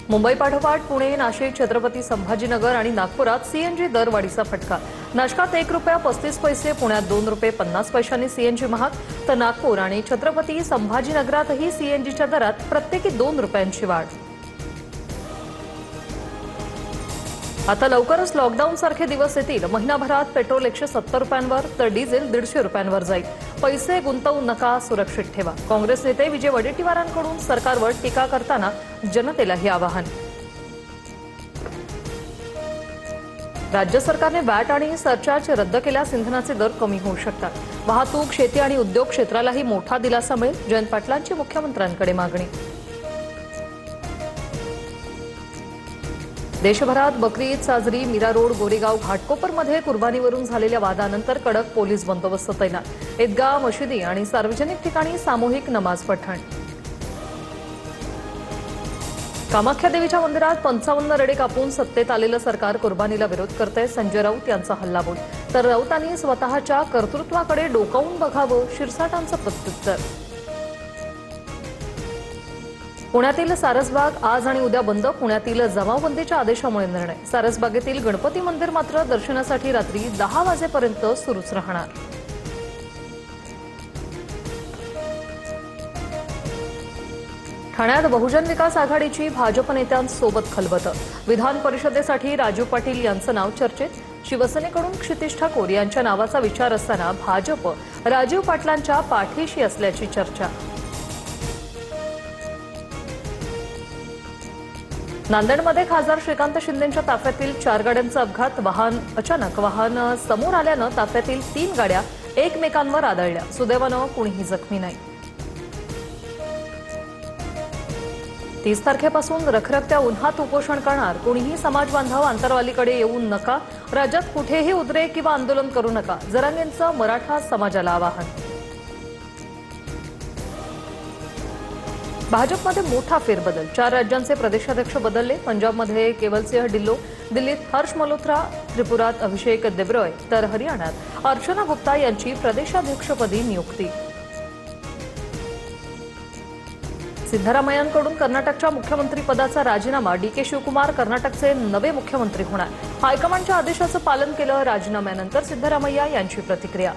मुंबई पाठोपाठ पुणे, नाशिक, छत्रपती संभाजीनगर आणि नागपुरात सीएनजी दरवाढीचा फटका। नाशकात ₹1.35, पुण्यात ₹2.50 सीएनजी महाग, तर नागपूर आणि छत्रपती संभाजीनगरातही सीएनजीच्या दरात प्रत्येकी ₹2ची वाढ। आता लवकरच लॉकडाऊन सारखे दिवस येतील। महिनाभरात पेट्रोल ₹170 तर डिझेल ₹150 जाईल। पैसे गुंतवू नका, सुरक्षित ठेवा। काँग्रेस नेते विजय वडेट्टीवारांकडून सरकारवर टीका करताना जनतेलाही आवाहन। राज्य सरकारने वॅट आणि सरचार्ज रद्द केल्यास इंधनाचे दर कमी होऊ शकतात। वाहतूक, शेती आणि उद्योग क्षेत्रालाही मोठा दिलासा मिळेल। जयंत पाटलांची मुख्यमंत्र्यांकडे मागणी। देशभरात बकरी ईद साजरी। मीरा रोड, गोरेगाव, घाटकोपरमध्ये कुर्बानीवरून झालेल्या वादानंतर कडक पोलीस बंदोबस्त तैनात। ईदगाह, मशिदी आणि सार्वजनिक ठिकाणी सामूहिक नमाज पठण। कामाख्या देवीच्या मंदिरात 55 रेडे कापून सत्तेत आलेलं सरकार कुर्बानीला विरोध करतंय। संजय राऊत यांचा हल्लाबोल। तर राऊतांनी स्वतःच्या कर्तृत्वाकडे डोकावून बघावं, शिरसाटांचं प्रत्युत्तर। पुण्यातील सारसबाग आज आणि उद्या बंद। पुण्यातील जमावबंदीच्या आदेशामुळे निर्णय। सारसबागेतील गणपती मंदिर मात्र दर्शनासाठी रात्री 10 वाजेपर्यंत सुरूच राहणार। ठाण्यात बहुजन विकास आघाडीची भाजप नेत्यांसोबत खलबतं। विधान परिषदेसाठी राजू पाटील यांचं नाव चर्चेत। शिवसेनेकडून क्षितिज ठाकूर यांच्या नावाचा विचार असताना भाजप राजीव पाटलांच्या पाठीशी असल्याची चर्चा। नांदेडमध्ये खासदार श्रीकांत शिंदेंच्या ताफ्यातील 4 गाड्यांचा अपघात। अचानक वाहन समोर आल्यानं ताफ्यातील 3 गाड्या एकमेकांवर आदळल्या। सुदैवानं कुणीही जखमी नाही। 30 तारखेपासून रखरखत्या उन्हात उपोषण करणार। कोणीही समाज बांधव आंतरवालीकडे येऊ नका। राज्यात कुठेही उद्रेक किंवा आंदोलन करू नका। जरांगेंचं मराठा समाजाला आवाहन। भाजपमध्ये मोठा फेरबदल। 4 राज्यांचे प्रदेशाध्यक्ष बदलले। पंजाबमध्ये केवलसिंह ढिल्लो, दिल्लीत हर्ष मल्होत्रा, त्रिपुरात अभिषेक देबरॉय तर हरियाणात अर्चना गुप्ता यांची प्रदेशाध्यक्षपदी नियुक्ती। सिद्धरामय्यांकडून कर्नाटकच्या मुख्यमंत्रीपदाचा राजीनामा। डीके शिवकुमार कर्नाटकचे नवे मुख्यमंत्री होणार। हायकमांडच्या आदेशाचं पालन केलं। राजीनाम्यानंतर सिद्धरामय्या यांची प्रतिक्रिया।